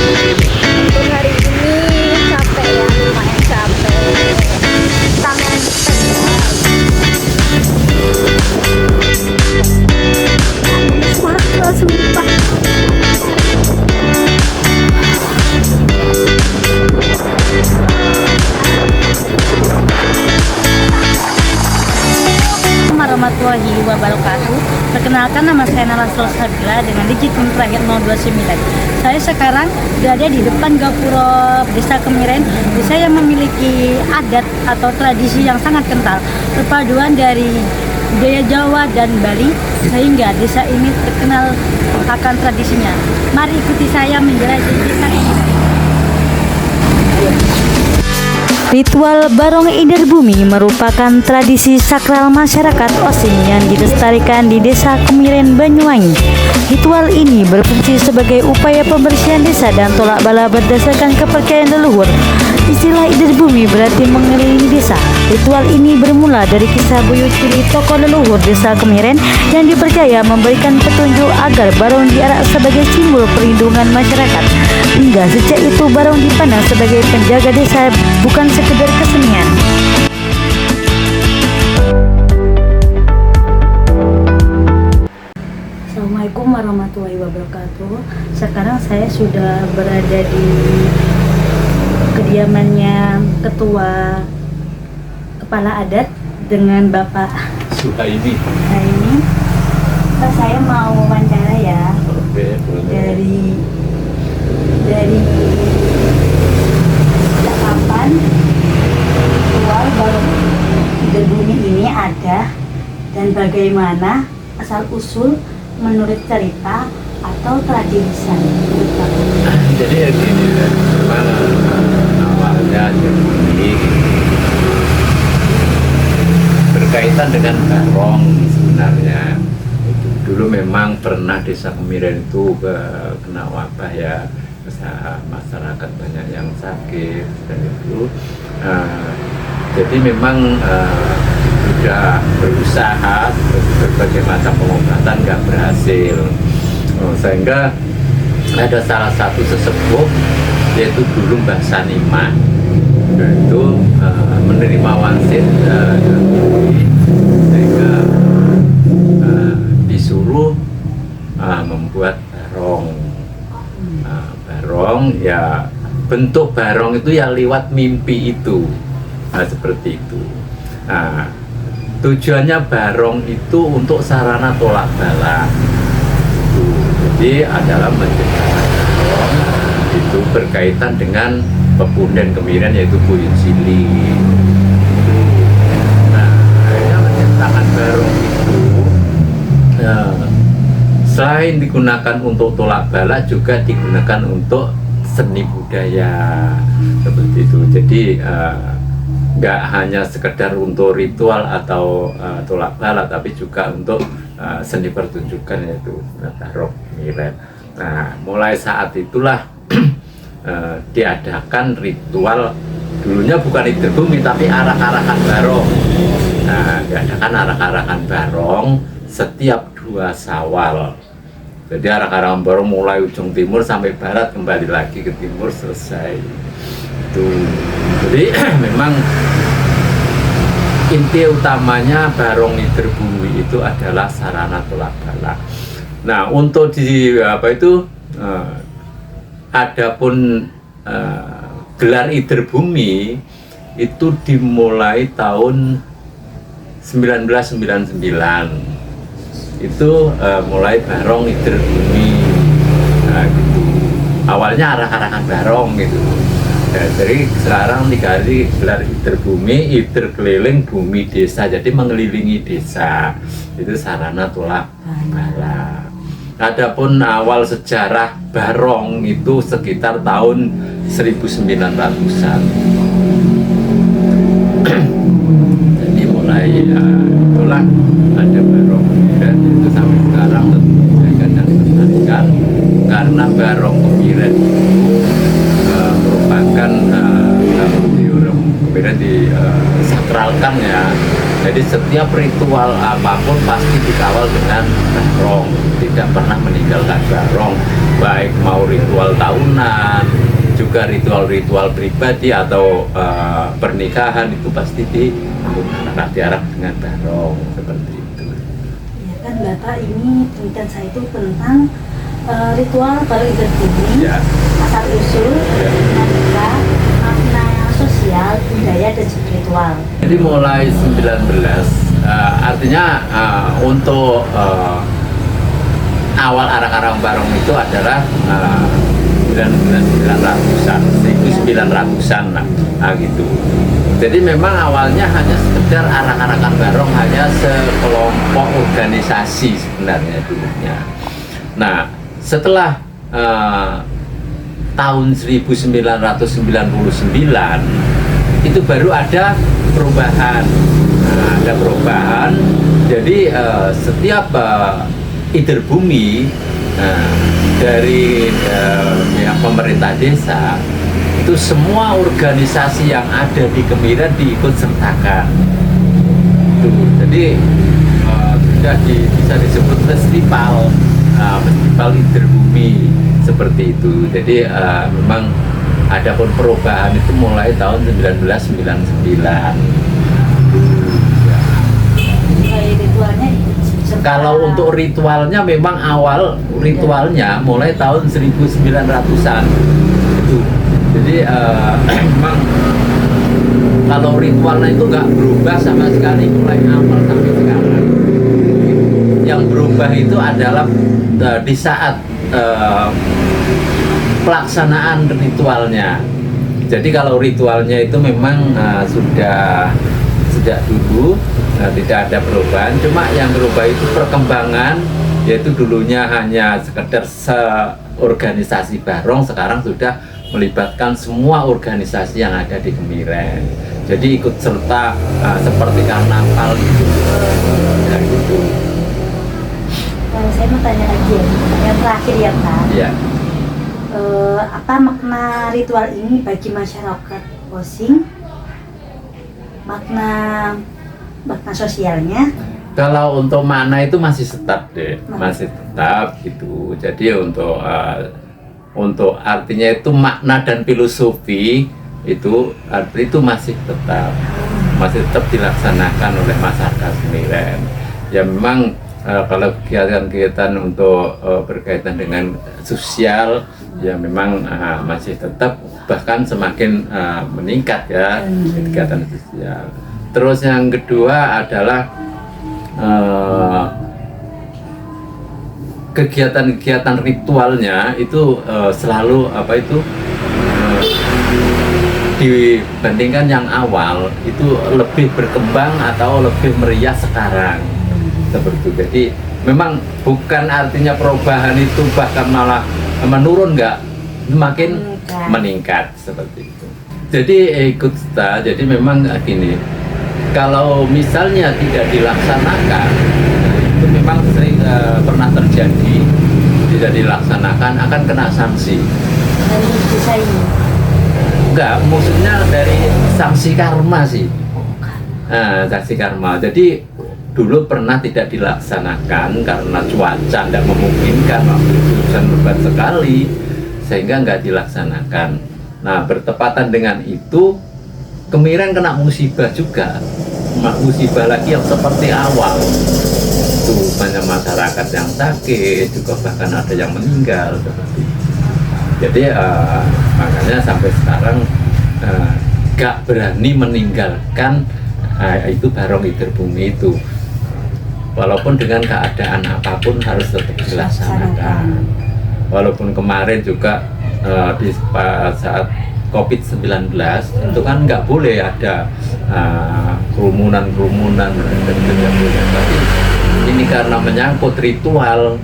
Untuk hari ini capek ya, lumayan capek. Tangan panas sumpah. Warahmatullahi wabarakatuh. Perkenalkan, nama saya Nala Salsabila dengan digit NIM terakhir 029. Saya sekarang berada di depan Gapura Desa Kemiren, desa yang memiliki adat atau tradisi yang sangat kental, perpaduan dari budaya Jawa dan Bali, sehingga desa ini terkenal akan tradisinya. Mari ikuti saya menjelajahi desa ini. Ritual Barong Ider Bumi merupakan tradisi sakral masyarakat Osing yang dilestarikan di Desa Kemiren, Banyuwangi. Ritual ini berfungsi sebagai upaya pembersihan desa dan tolak bala berdasarkan kepercayaan leluhur. Istilah Ider Bumi berarti mengelilingi desa. Ritual ini bermula dari kisah buyut cili tokoh leluhur Desa Kemiren yang dipercaya memberikan petunjuk agar barong diarak sebagai simbol perlindungan masyarakat. Hingga sejak itu barong dipandang sebagai penjaga desa, bukan sekedar kesenian. Assalamualaikum warahmatullahi wabarakatuh. Sekarang saya sudah berada di kediamannya Ketua Kepala Adat dengan Bapak Suhaimi. Nah ini Pak, saya mau wawancara ya. Oke, boleh. dari sejak kapan ritual Barong Ider Bumi ini ada dan bagaimana asal usul menurut cerita atau tradisi? Jadi gini, memang awalnya jadi berkaitan dengan barong sebenarnya. Dulu memang pernah Desa Kemiren itu kena wabah ya, masyarakat banyak yang sakit dan itu. Jadi memang sudah berusaha berbagai macam pengobatan nggak berhasil, sehingga ada salah satu sesepuh yaitu dulu Mbah Sanima, itu menerima wangsit sehingga disuruh membuat barong. Barong ya, bentuk barong itu ya lewat mimpi itu, seperti itu. Tujuannya barong itu untuk sarana tolak bala. Jadi adalah menciptakan barong itu berkaitan dengan pepunden Kemiren yaitu buyut cili. Akhirnya menciptakan barong itu selain digunakan untuk tolak bala juga digunakan untuk seni budaya seperti itu. Jadi nggak hanya sekedar untuk ritual atau tolak bala, tapi juga untuk seni pertunjukan yaitu barong Kemiren. Nah, mulai saat itulah diadakan ritual, dulunya bukan Ider Bumi tapi arak-arakan barong. Nah, diadakan arak-arakan barong setiap 2 Syawal. Jadi arak-arakan barong mulai ujung timur sampai barat, kembali lagi ke timur, selesai. Itu. Jadi memang inti utamanya barong Ider Bumi itu adalah sarana tolak bala. Nah, untuk di adapun gelar Ider Bumi itu dimulai tahun 1999. Itu mulai barong Ider Bumi. Nah, gitu. Awalnya arak-arakan barong gitu. Ya, jadi sekarang diganti gelar Ider Bumi, Ider keliling bumi desa, jadi mengelilingi desa. Itu sarana tolak bala. Adapun awal sejarah barong itu sekitar tahun 1900-an. Jadi mulai itulah ada barong Kemiren itu sampai sekarang dijaga dan dilestarikan, karena barong Kemiren merupakan Kemiren disakralkan ya. Jadi setiap ritual apapun pasti dikawal dengan barong, tidak pernah meninggalkan barong. baik mau ritual tahunan, juga ritual-ritual pribadi atau pernikahan itu pasti diarak dengan barong seperti itu. Ya kan Bapak, ini penelitian saya itu tentang ritual barong Idul Bumi, Ya. asal usul, Ya. dinamika, makna sosial, budaya dan spiritual. Jadi mulai 19 artinya untuk awal arak-arak barong itu adalah 1900-an, 1900-an lah, gitu. Jadi memang awalnya hanya sekedar arak-arakan barong, hanya sekelompok organisasi sebenarnya dulunya. Nah, setelah tahun 1999 itu baru ada perubahan. Nah, ada perubahan. Jadi setiap Idul Bumi dari pihak pemerintah desa itu semua organisasi yang ada di Kemiren diikut sertakan. Jadi sudah bisa disebut festival Idul Bumi seperti itu. Jadi memang ada pun perubahan itu mulai tahun 1999. Ritualnya Kalau untuk ritualnya memang awal ritualnya mulai tahun 1900-an itu. Jadi memang kalau ritualnya itu nggak berubah sama sekali mulai awal sampai sekarang. Yang berubah itu adalah di saat pelaksanaan ritualnya. Jadi kalau ritualnya itu memang sudah sejak dulu tidak ada perubahan, cuma yang berubah itu perkembangan, yaitu dulunya hanya sekedar organisasi barong, sekarang sudah melibatkan semua organisasi yang ada di Kemiren. Jadi ikut serta seperti karnaval gitu. Ya, gitu. Saya mau tanya lagi ya, yang terakhir ya Pak. Ya. Apa makna ritual ini bagi masyarakat Osing? Makna sosialnya? Kalau untuk makna itu masih tetap deh, masih tetap gitu. Jadi untuk artinya itu makna dan filosofi itu arti itu masih tetap dilaksanakan oleh masyarakat Kemiren. Ya memang kalau kegiatan-kegiatan untuk berkaitan dengan sosial ya memang masih tetap, bahkan semakin meningkat ya kegiatan sosial. Terus yang kedua adalah kegiatan-kegiatan ritualnya itu selalu dibandingkan yang awal itu lebih berkembang atau lebih meriah sekarang seperti itu. Jadi memang bukan artinya perubahan itu bahkan malah menurun, enggak, semakin meningkat seperti itu. Jadi ikut serta. Jadi memang gini, kalau misalnya tidak dilaksanakan, itu memang sering pernah terjadi tidak dilaksanakan akan kena sanksi. Dari desa ini? Enggak, maksudnya dari sanksi karma sih. Sanksi karma. Jadi dulu pernah tidak dilaksanakan karena cuaca tidak memungkinkan, waktu itu hujan lebat sekali sehingga nggak dilaksanakan. Nah, bertepatan dengan itu Kemiren kena musibah juga, musibah lagi yang seperti awal itu, banyak masyarakat yang sakit, juga bahkan ada yang meninggal seperti itu. Jadi makanya sampai sekarang nggak berani meninggalkan itu barong Idul Bumi itu, walaupun dengan keadaan apapun harus tetap dilaksanakan. Walaupun kemarin juga di saat COVID-19 itu kan nggak boleh ada kerumunan, tapi ini karena menyangkut ritual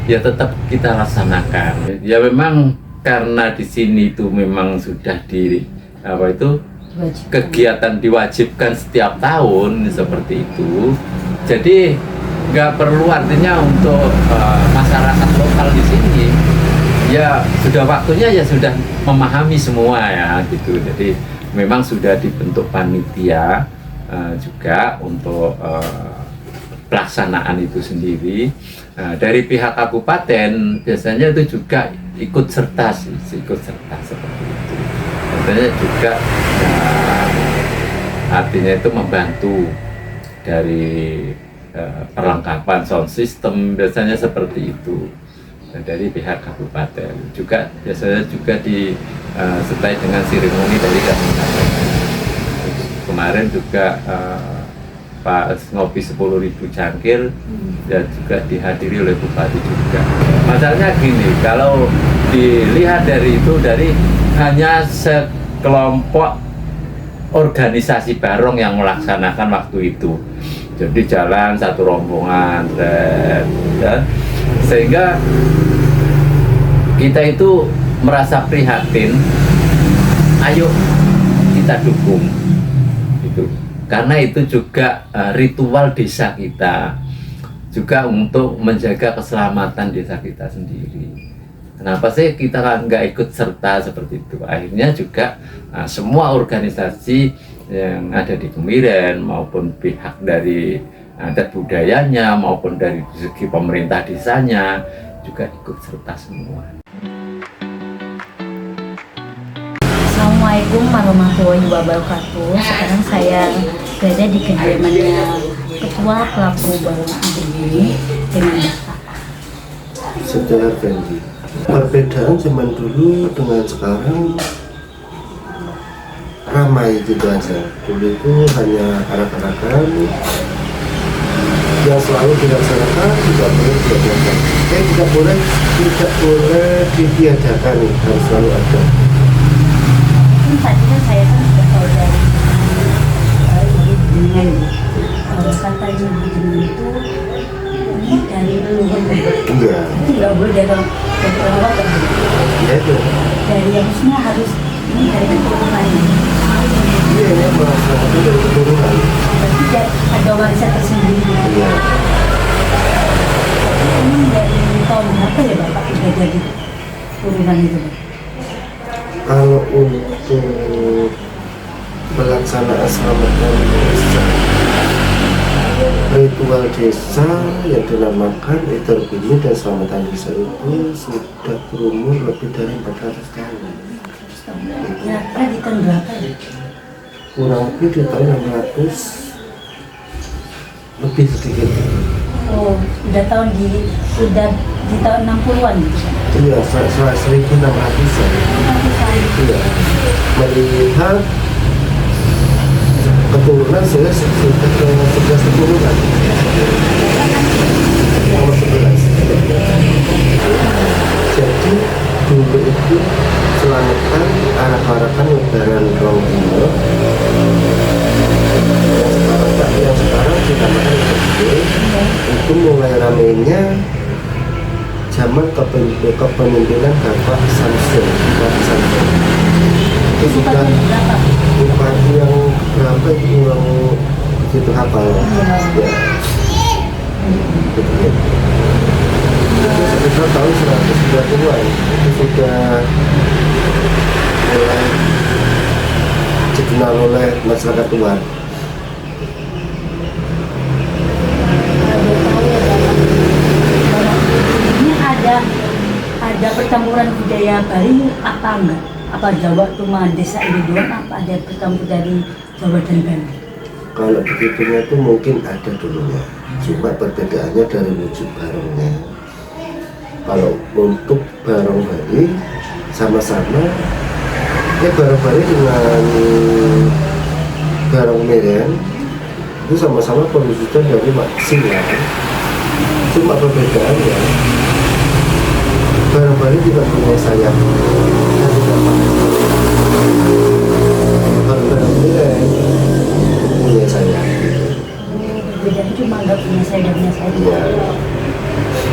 ya tetap kita laksanakan. Ya memang karena di sini itu memang sudah kegiatan diwajibkan setiap tahun seperti itu. Jadi nggak perlu artinya untuk masyarakat lokal di sini ya sudah waktunya ya sudah memahami semua ya gitu. Jadi memang sudah dibentuk panitia juga untuk pelaksanaan itu sendiri. Nah, dari pihak kabupaten biasanya itu juga ikut serta sih, ikut serta seperti itu. Biasanya juga artinya itu membantu dari perlengkapan sound system, biasanya seperti itu. Dari pihak kabupaten juga biasanya juga disertai dengan seremoni dari kabupaten. Kemarin juga Pak ngopi 10.000 cangkir dan juga dihadiri oleh bupati juga. Masalahnya gini, kalau dilihat dari itu, dari hanya sekelompok organisasi barong yang melaksanakan waktu itu. Jadi jalan satu rombongan dan sehingga kita itu merasa prihatin, ayo kita dukung itu, karena itu juga ritual desa kita, juga untuk menjaga keselamatan desa kita sendiri. Kenapa sih kita nggak ikut serta seperti itu? Akhirnya juga semua organisasi yang ada di Kemiren maupun pihak dari adat budayanya maupun dari segi pemerintah desanya juga ikut serta semua. Assalamualaikum warahmatullahi wabarakatuh. Sekarang saya berada di kediamannya Ketua Pelaku Barong Inder Bumi dengan Bapak Setelah Fendi. Perbedaan zaman dulu dengan sekarang ramai gitu aja. Dulu itu hanya arak-arakan yang selalu dilaksanakan, tidak boleh diadakan. Tidak boleh ditiadakan, harus selalu ada. tadi kan saya kan sudah tahu dari dengan kata ibu dengan itu ini dari leluhur Iya. itu nggak boleh dari perawat Iya itu. dari yang maksudnya harus ini dari keturunan Iya, ini merasa itu dari keturunan. berarti ada warisan tersendiri. Iya. Ini dari tahun berapa ya Bapak sudah jadi turunan itu? Kalau untuk pelaksanaan selamatan desa, ritual desa yang dinamakan Inder Bumi dan Selamatan Desa itu sudah berumur lebih dari 400 tahun. Kira-kira di tahun berapa ya? Kurang lebih di tahun 600 lebih sedikit. Oh, udah di tahun 60-an gitu. Iya, 1600-an. Iya, melihat keturunan saya sudah ke 11 keturunan. Nomor 11. Jadi dulu itu selamatan arak-arakan lebaran Rong Timur. Yang sekarang dinamakan Inder itu mulai ramainya zaman kepemimpinan Bapak Samsul. Itu sudah bupati yang berapa itu yang begitu hafal ya. Itu sekitar tahun 190-an itu sudah mulai dikenal oleh masyarakat luar. Ada percampuran budaya Bali apa enggak? Apa Jawa cuma desa ini doang, apa ada percampur dari Jawa dan Bali? Kalau begitunya itu mungkin ada dulunya, cuma perbedaannya dari wujud barongnya. Kalau untuk barong Bali sama-sama, barong Bali dengan barong Medan itu sama-sama perwujudan dari silang, cuma perbedaannya barong Bali tidak punya sayap dan tidak pakai. Kalau barong Medan punya sayap. Bedanya cuma nggak punya sayapnya saja. Iya.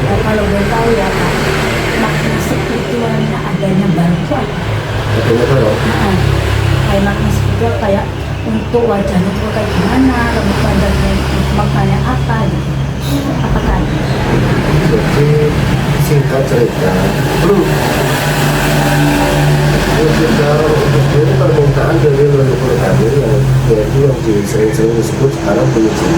Nah, kalau boleh tahu ya Pak, makna spiritualnya adanya barong itu apa? Adanya barong. Nah, kayak makna spiritual kayak untuk wajahnya itu kayak gimana, rambut wajahnya maknanya apa gitu. Apakah ada? Jadi singkat cerita, ini permintaan dari leluhur kami yang sering disebut sekarang penyusun.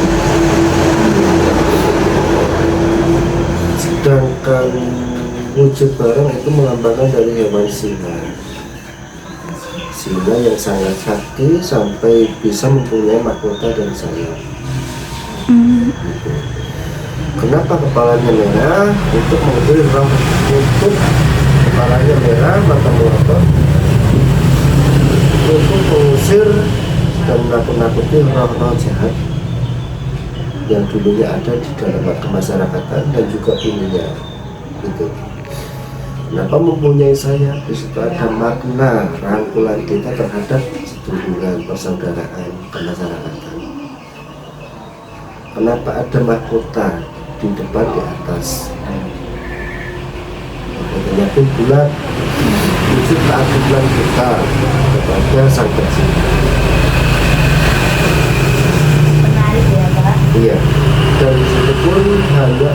wujud barong itu melambangkan dari hewan singa. Singa yang sangat sakti sampai bisa mempunyai mahkota dan sayap. Gitu. Kenapa kepalanya merah? Untuk mengusir roh, untuk kepalanya merah, mata melotot, untuk mengusir dan menakut-nakuti roh-roh jahat yang dulunya ada di dalam kemasyarakatan dan juga ininya. Gitu. Kenapa mempunyai sayap? Di situ ada makna rangkulan kita terhadap sedulungan persaudaraan kemasyarakatan. Kenapa ada mahkota di depan di atas? Mahkotanya pun bulat, wujud keagungan kita kepada Sang Pencipta. Menarik ya Pak. Iya, dan disitu pun hanya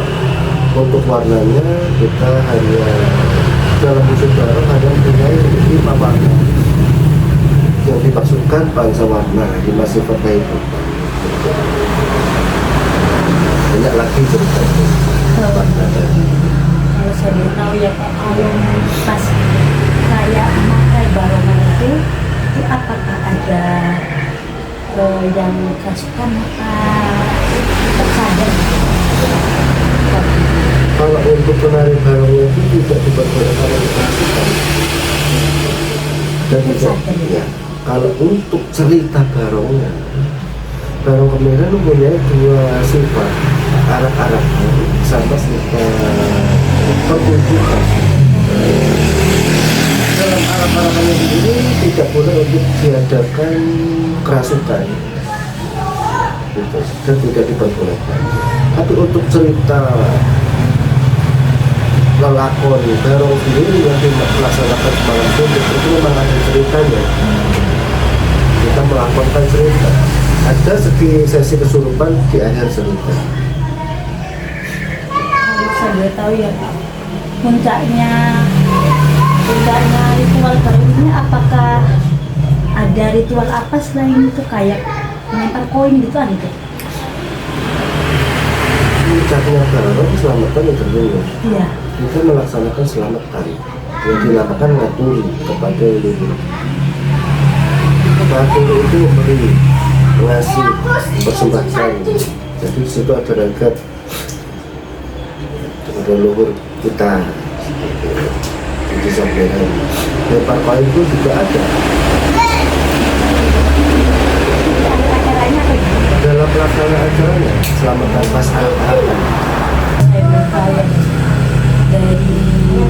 untuk warnanya kita hanya dalam wujud barong hanya mempunyai 5 warna yang dimaksudkan pancawarna 5 sifat itu. Banyak lagi cerita itu. Kalau saya boleh tahu ya Pak, kalau pas kayak memakai barongan itu apakah ada yang kerasukan tersadar? Kalau untuk penari barongnya itu tidak diperbolehkan oleh kerasukan. Dan tidak, ya, kalau untuk cerita barongnya, barong kemiren mempunyai 2 sifat, arak-araknya sama sifat pertunjukan. Dalam arak-arakannya sendiri tidak boleh untuk diadakan kerasukan, gitu, dan tidak diperbolehkan. Tapi untuk cerita lelakon barong sendiri yang dilaksanakan semalam itu memang ada ceritanya. Kita melakukan cerita, ada sesi kesurupan di akhir cerita. Kalau saya boleh tahu ya Pak, puncaknya ritual barong ini apakah ada ritual apa selain itu kayak melempar koin gitu ada tuh? Puncaknya barong selamatan yang terbunuh. Iya. Kita melaksanakan selamatan yang dinamakan ngaturi kepada leluhur. Ngaturi itu memberi, mengasih, mempersembahkan. Jadi di situ ada rangkap kepada leluhur kita. Jadi sampean lempar koin itu juga ada. Acaranya apa gitu? Dalam pelaksanaan acaranya selamatan pas arak-arakan. Saya belum tahu ya. Dari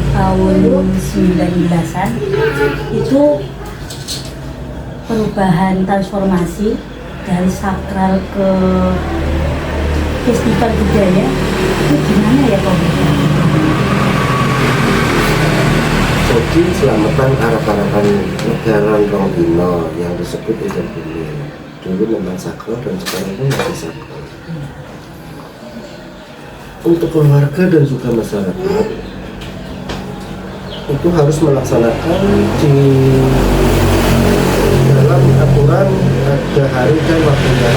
tahun 19-an itu perubahan transformasi dari sakral ke festival budaya itu gimana ya Pak? Jadi selamatan arak-arakan negara Rongino yang disebut Eden Bumi dulu memang sakral dan sekarang pun masih sakral. Untuk keluarga dan juga masyarakat itu harus melaksanakan di dalam aturan ada hari dan waktunya.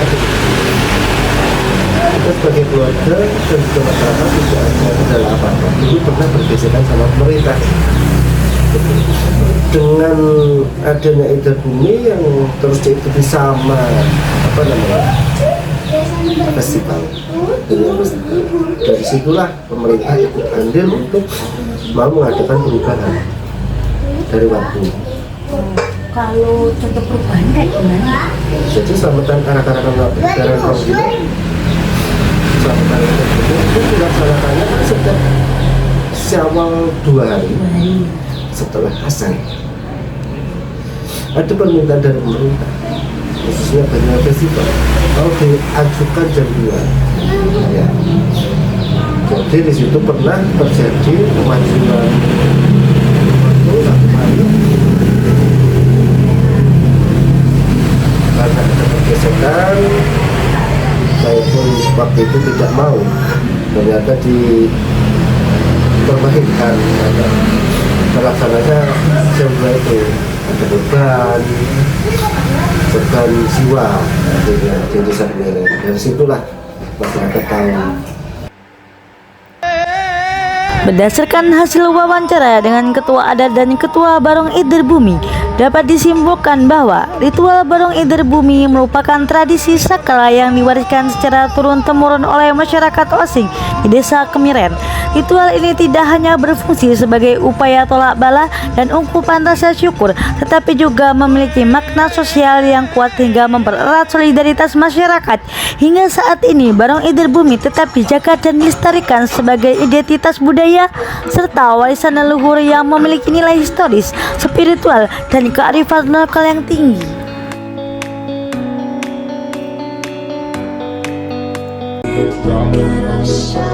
Kita sebagai keluarga dan juga masyarakat tidak ada kendala apa-apa. Dulu pernah bergesekan sama pemerintah. Dengan adanya Eden Bumi yang terus diikuti sama festival. Dari situlah pemerintah ikut andil untuk mau mengadakan perubahan dari waktu. Kalau contoh perubahan kayak gimana? Jadi selamatan anak-anak negara Rongino, selamatan itu dilaksanakannya kan setiap Syawal 2 hari setelah Hasan. Ada permintaan dari pemerintah, khususnya bagi festival, mau diajukan jam 2. Ya. Jadi di situ pernah terjadi kemajuan waktu satu hari karena ada pergesekan. Saya pun waktu itu tidak mau, ternyata diperbaikkan karena terlaksananya jam 2 itu ada beban jiwa akhirnya di desa Kemiren. Dari situlah masyarakat tahu Berdasarkan hasil wawancara dengan Ketua Adat dan Ketua Barong Idir Bumi, dapat disimpulkan bahwa ritual Barong Idir Bumi merupakan tradisi sakral yang diwariskan secara turun-temurun oleh masyarakat Osing di Desa Kemiren. Ritual ini tidak hanya berfungsi sebagai upaya tolak bala dan ungkapan rasa syukur, tetapi juga memiliki makna sosial yang kuat hingga mempererat solidaritas masyarakat. Hingga saat ini, Barong Idir Bumi tetap dijaga dan dilestarikan sebagai identitas budaya serta warisan leluhur yang memiliki nilai historis, spiritual, dan kearifan lokal yang tinggi. Menjadi manusia